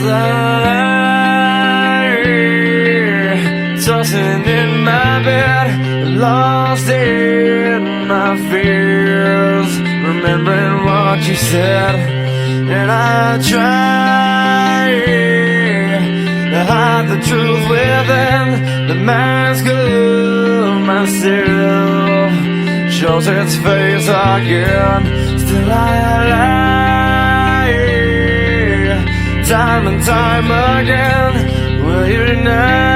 lie, tossing in my bed, lost in my fears, remembering what you said. And I try to hide the truth within the mask of myself, shows its face again. Still I lie, time and time again. Will you deny